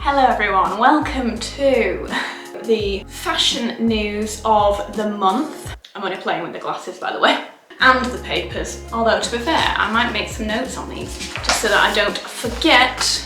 Hello everyone, welcome to the fashion news of the month. I'm only playing with the glasses by the way, and the papers. Although to be fair, I might make some notes on these just so that I don't forget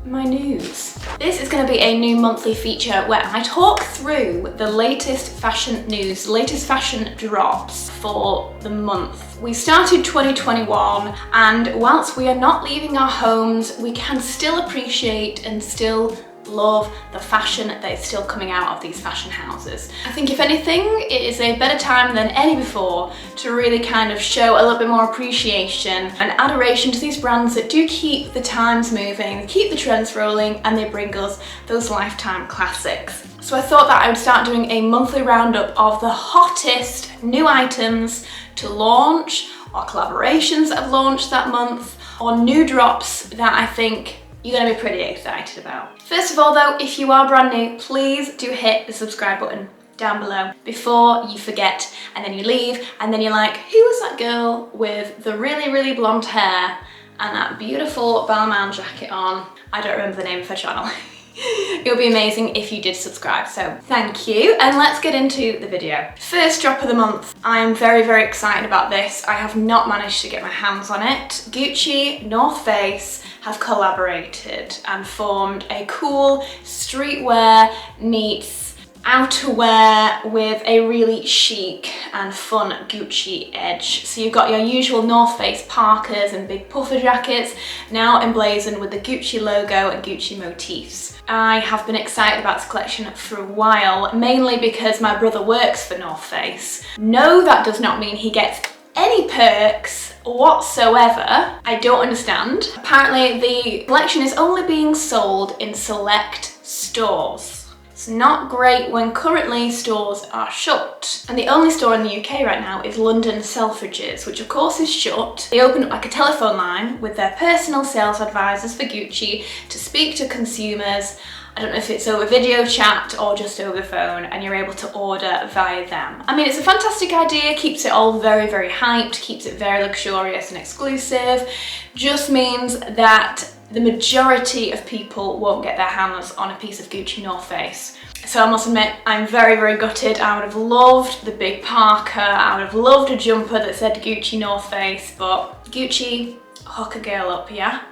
my news. This is going to be a new monthly feature where I talk through the latest fashion news, latest fashion drops for the month. We started 2021 and whilst we are not leaving our homes, we can still appreciate and still love the fashion that is still coming out of these fashion houses. I think if anything, it is a better time than any before to really kind of show a little bit more appreciation and adoration to these brands that do keep the times moving, they keep the trends rolling, and they bring us those lifetime classics. So I thought that I would start doing a monthly roundup of the hottest new items to launch, or collaborations that have launched that month, or new drops that I think you're going to be pretty excited about. First of all though, if you are brand new, please do hit the subscribe button down below before you forget and then you leave and then you're like, who was that girl with the really blonde hair and that beautiful Balmain jacket on? I don't remember the name of her channel. It would be amazing if you did subscribe, so thank you. And let's get into the video. First drop of the month. I'm very excited about this. I have not managed to get my hands on it. Gucci, North Face have collaborated and formed a cool streetwear meets outerwear with a really chic and fun Gucci edge. So you've got your usual North Face parkas and big puffer jackets, now emblazoned with the Gucci logo and Gucci motifs. I have been excited about this collection for a while, mainly because my brother works for North Face. No, that does not mean he gets any perks whatsoever. I don't understand. Apparently the collection is only being sold in select stores. It's not great when currently stores are shut. And the only store in the UK right now is London Selfridges, which of course is shut. They opened up like a telephone line with their personal sales advisors for Gucci to speak to consumers. I don't know if it's over video chat or just over the phone, and you're able to order via them. I mean, it's a fantastic idea, keeps it all very hyped, keeps it very luxurious and exclusive, just means that the majority of people won't get their hands on a piece of Gucci North Face. So I must admit, I'm very gutted. I would have loved the big parka, I would have loved a jumper that said Gucci North Face, but Gucci, hook a girl up, yeah?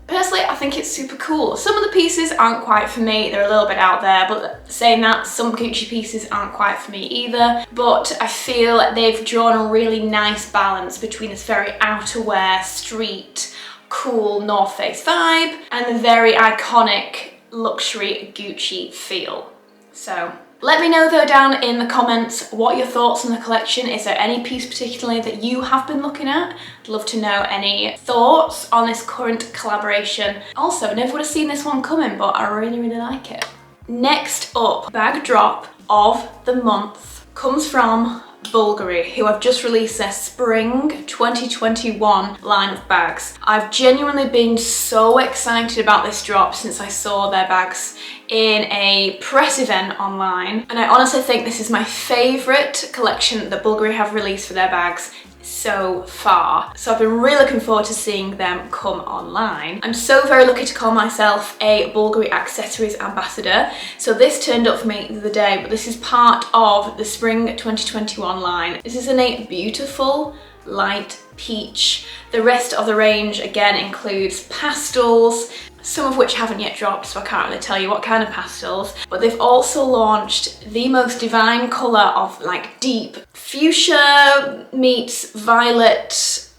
Personally, I think it's super cool. Some of the pieces aren't quite for me, they're a little bit out there, but saying that, some Gucci pieces aren't quite for me either. But I feel like they've drawn a really nice balance between this very outerwear, street, cool North Face vibe and the very iconic luxury Gucci feel. So let me know though down in the comments what your thoughts on the collection. Is there any piece particularly that you have been looking at? I'd love to know any thoughts on this current collaboration. Also, never would have seen this one coming, but I really like it. Next up, bag drop of the month comes from Bulgari, who have just released their spring 2021 line of bags. I've genuinely been so excited about this drop since I saw their bags in a press event online, and I honestly think this is my favourite collection that Bulgari have released for their bags so far. So I've been really looking forward to seeing them come online. I'm so very lucky to call myself a Bulgari accessories ambassador. So this turned up for me the other day, but this is part of the spring 2021 line. This is in a beautiful light peach. The rest of the range again includes pastels, some of which haven't yet dropped, so I can't really tell you what kind of pastels, but they've also launched the most divine colour of like deep fuchsia meets violet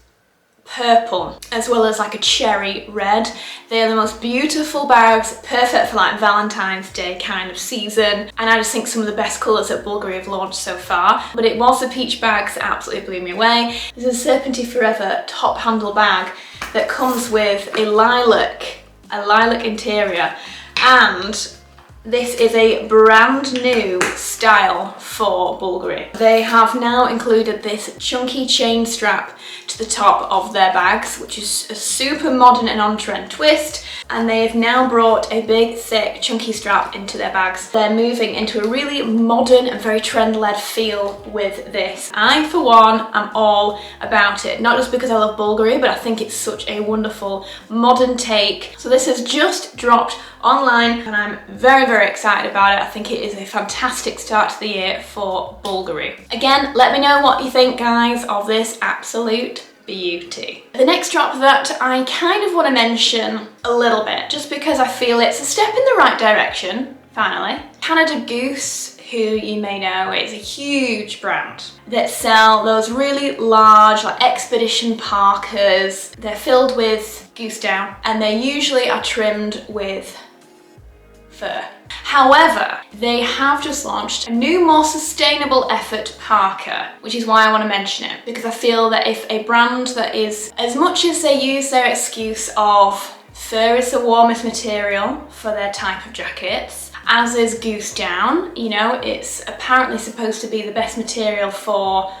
purple, as well as like a cherry red. They're the most beautiful bags, perfect for like Valentine's Day kind of season, and I just think some of the best colours that Bulgari have launched so far. But it was the peach bags that absolutely blew me away. There's a Serpentine Forever top handle bag that comes with a lilac interior, and This is a brand new style for Bulgari. They have now included this chunky chain strap to the top of their bags, which is a super modern and on-trend twist. And they've now brought a big, thick, chunky strap into their bags. They're moving into a really modern and very trend-led feel with this. I, for one, am all about it. Not just because I love Bulgari, but I think it's such a wonderful modern take. So this has just dropped online and I'm very, very excited about it. I think it is a fantastic start to the year for Bulgari. Again, let me know what you think, guys, of this absolute beauty. The next drop that I kind of want to mention a little bit, just because I feel it's a step in the right direction, finally. Canada Goose, who you may know is a huge brand that sell those really large like expedition parkas. They're filled with goose down and they usually are trimmed with fur. However, they have just launched a new, more sustainable effort parka, which is why I want to mention it, because I feel that if a brand that is, as much as they use their excuse of fur is the warmest material for their type of jackets, as is goose down, you know, it's apparently supposed to be the best material for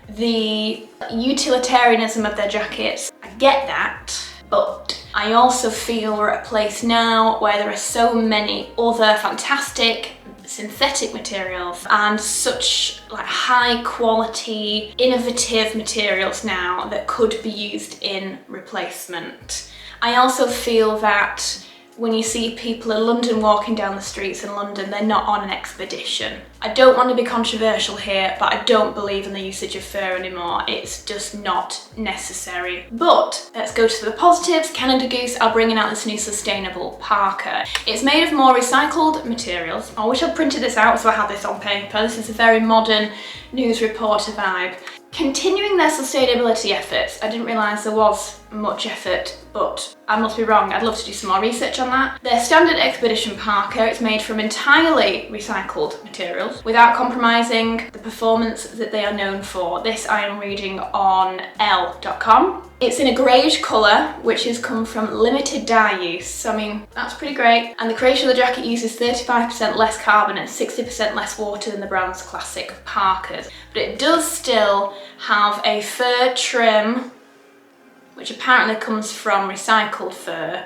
the utilitarianism of their jackets. I get that, but I also feel we're at a place now where there are so many other fantastic synthetic materials and such like high quality, innovative materials now that could be used in replacement. I also feel that when you see people in London walking down the streets in London, they're not on an expedition. I don't want to be controversial here, but I don't believe in the usage of fur anymore. It's just not necessary. But let's go to the positives. Canada Goose are bringing out this new sustainable parka. It's made of more recycled materials. I wish I'd printed this out so I had this on paper. This is a very modern news reporter vibe. Continuing their sustainability efforts, I didn't realise there was much effort, but I must be wrong. I'd love to do some more research on that. Their standard expedition parka, it's made from entirely recycled materials without compromising the performance that they are known for. This I am reading on Elle.com. It's in a greyish colour, which has come from limited dye use. So I mean, that's pretty great. And the creation of the jacket uses 35% less carbon and 60% less water than the brand's classic parkas. But it does still have a fur trim, which apparently comes from recycled fur.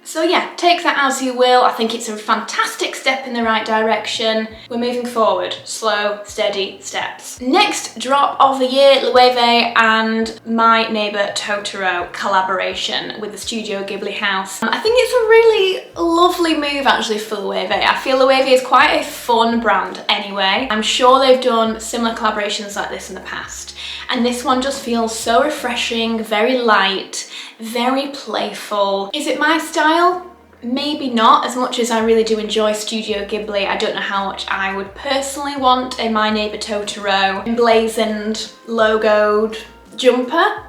So yeah, take that as you will. I think it's a fantastic step in the right direction. We're moving forward, slow, steady steps. Next drop of the year, Loewe and My Neighbour Totoro collaboration with the Studio Ghibli house. I think it's a really lovely move actually for Loewe. I feel Loewe is quite a fun brand anyway. I'm sure they've done similar collaborations like this in the past. And this one just feels so refreshing, very light, very playful. Is it my style? Maybe not, as much as I really do enjoy Studio Ghibli. I don't know how much I would personally want a My Neighbour Totoro emblazoned, logoed jumper.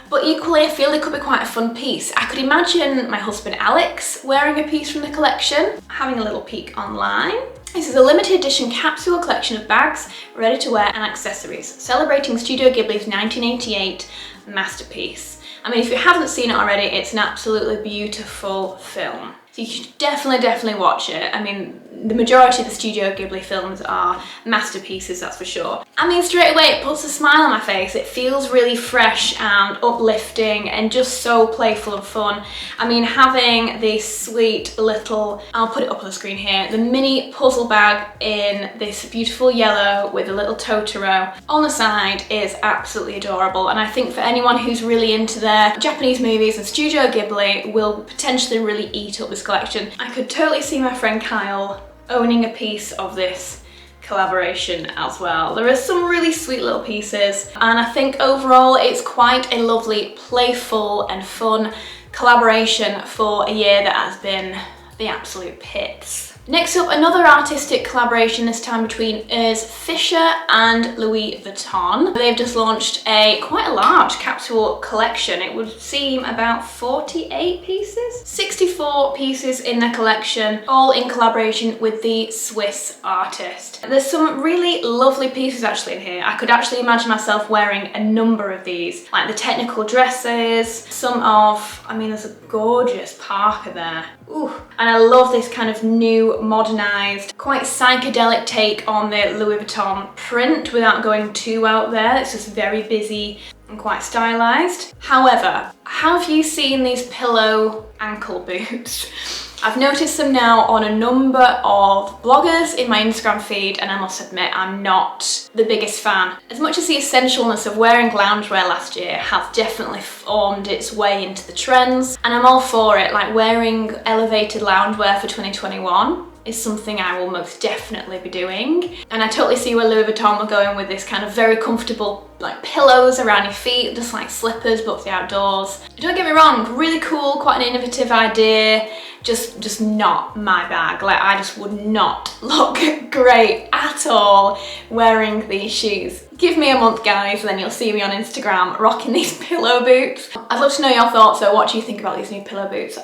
But equally, I feel it could be quite a fun piece. I could imagine my husband Alex wearing a piece from the collection, having a little peek online. This is a limited edition capsule collection of bags, ready to wear and accessories, celebrating Studio Ghibli's 1988 masterpiece. I mean, if you haven't seen it already, it's an absolutely beautiful film. So you should definitely watch it. I mean, the majority of the Studio Ghibli films are masterpieces, that's for sure. I mean, straight away it puts a smile on my face. It feels really fresh and uplifting and just so playful and fun. I mean, having this sweet little, I'll put it up on the screen here, the mini puzzle bag in this beautiful yellow with a little Totoro on the side is absolutely adorable. And I think for anyone who's really into their Japanese movies and Studio Ghibli will potentially really eat up this collection. I could totally see my friend Kyle owning a piece of this collaboration as well. There are some really sweet little pieces, and I think overall it's quite a lovely, playful and fun collaboration for a year that has been the absolute pits. Next up, another artistic collaboration, this time between Urs Fischer and Louis Vuitton. They've just launched quite a large capsule collection. It would seem about 48 pieces? 64 pieces in their collection, all in collaboration with the Swiss artist. There's some really lovely pieces actually in here. I could actually imagine myself wearing a number of these, like the technical dresses, there's a gorgeous parka there. Ooh. And I love this kind of new, modernized, quite psychedelic take on the Louis Vuitton print without going too out there. It's just very busy and quite stylized. However, have you seen these pillow ankle boots? I've noticed them now on a number of bloggers in my Instagram feed, and I must admit I'm not the biggest fan. As much as the essentialness of wearing loungewear last year has definitely formed its way into the trends, and I'm all for it, like wearing elevated loungewear for 2021 is something I will most definitely be doing. And I totally see where Louis Vuitton were going with this kind of very comfortable like pillows around your feet, just like slippers but for the outdoors. Don't get me wrong, really cool, quite an innovative idea, just not my bag. Like I just would not look great at all wearing these shoes. Give me a month guys and then you'll see me on Instagram rocking these pillow boots. I'd love to know your thoughts though. What do you think about these new pillow boots?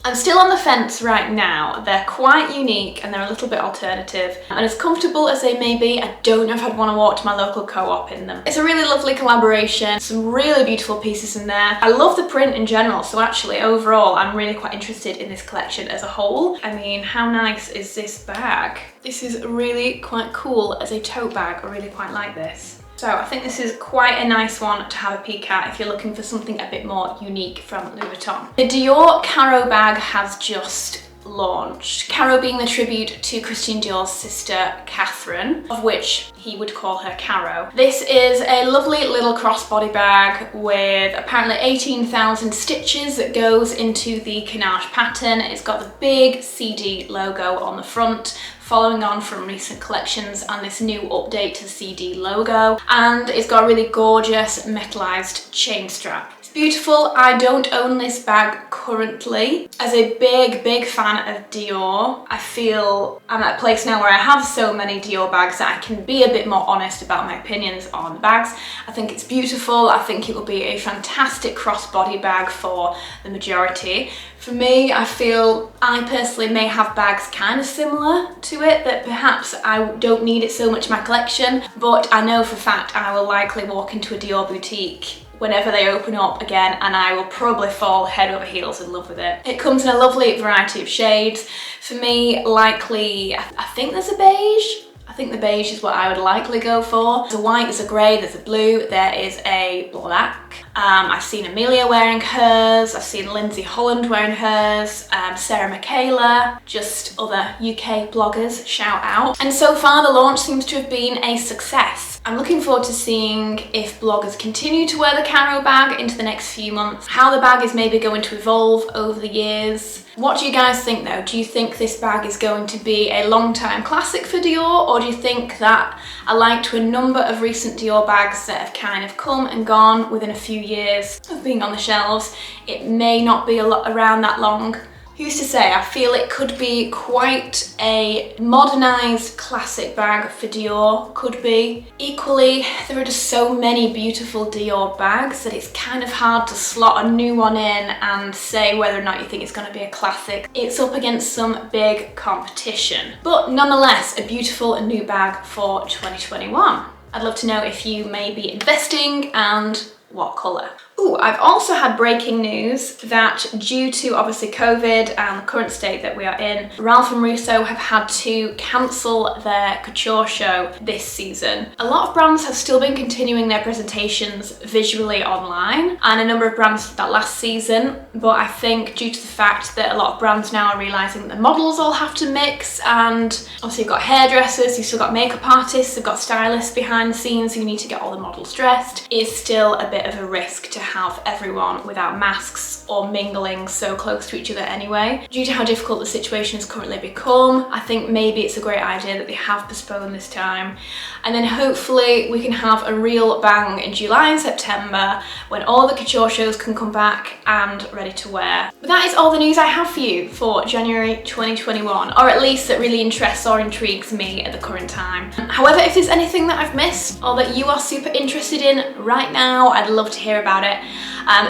I'm still on the fence right now. They're quite unique and they're a little bit alternative. And as comfortable as they may be, I don't know if I'd want to walk to my local co-op in them. It's a really lovely collaboration, some really beautiful pieces in there. I love the print in general, so actually overall I'm really quite interested in this collection as a whole. I mean, how nice is this bag? This is really quite cool as a tote bag. I really quite like this. So I think this is quite a nice one to have a peek at if you're looking for something a bit more unique from Louis Vuitton. The Dior Caro bag has just launched. Caro being the tribute to Christian Dior's sister Catherine, of which he would call her Caro. This is a lovely little crossbody bag with apparently 18,000 stitches that goes into the Canache pattern. It's got the big CD logo on the front, following on from recent collections and this new update to the CD logo, and it's got a really gorgeous metallized chain strap. It's beautiful. I don't own this bag currently. As a big fan of Dior, I feel I'm at a place now where I have so many Dior bags that I can be a bit more honest about my opinions on the bags. I think it's beautiful. I think it will be a fantastic crossbody bag for the majority. For me, I feel I personally may have bags kind of similar to it, that perhaps I don't need it so much in my collection, but I know for a fact I will likely walk into a Dior boutique whenever they open up again and I will probably fall head over heels in love with it. It comes in a lovely variety of shades. For me, likely, I think there's a beige. I think the beige is what I would likely go for. There's a white, there's a grey, there's a blue, there is a black. I've seen Amelia wearing hers, I've seen Lindsay Holland wearing hers, Sarah Michaela, just other UK bloggers, shout out. And so far the launch seems to have been a success. I'm looking forward to seeing if bloggers continue to wear the Caro bag into the next few months, how the bag is maybe going to evolve over the years. What do you guys think though? Do you think this bag is going to be a long-time classic for Dior, or do you think that, alike to a number of recent Dior bags that have kind of come and gone within a few years of being on the shelves, it may not be around that long? Who's to say? I feel it could be quite a modernised classic bag for Dior, could be. Equally, there are just so many beautiful Dior bags that it's kind of hard to slot a new one in and say whether or not you think it's going to be a classic. It's up against some big competition. But nonetheless, a beautiful new bag for 2021. I'd love to know if you may be investing and what colour. Ooh, I've also had breaking news that due to obviously COVID and the current state that we are in, Ralph and Russo have had to cancel their couture show this season. A lot of brands have still been continuing their presentations visually online, and a number of brands did that last season, but I think due to the fact that a lot of brands now are realising that the models all have to mix, and obviously you've got hairdressers, you've still got makeup artists, you've got stylists behind the scenes, so you need to get all the models dressed, it's still a bit of a risk to have everyone without masks or mingling so close to each other anyway. Due to how difficult the situation has currently become, I think maybe it's a great idea that they have postponed this time. And then hopefully we can have a real bang in July and September when all the couture shows can come back and ready to wear. But that is all the news I have for you for January 2021, or at least that really interests or intrigues me at the current time. However, if there's anything that I've missed or that you are super interested in right now, I'd love to hear about it.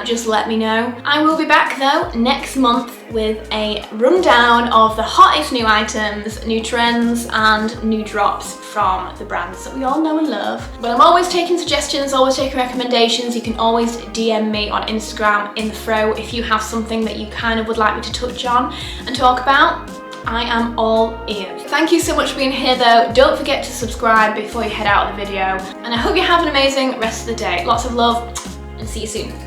Just let me know. I will be back though next month with a rundown of the hottest new items, new trends and new drops from the brands that we all know and love. But I'm always taking suggestions, always taking recommendations. You can always DM me on Instagram, Inthefrow, if you have something that you kind of would like me to touch on and talk about. I am all ears. Thank you so much for being here though. Don't forget to subscribe before you head out of the video. And I hope you have an amazing rest of the day. Lots of love and see you soon.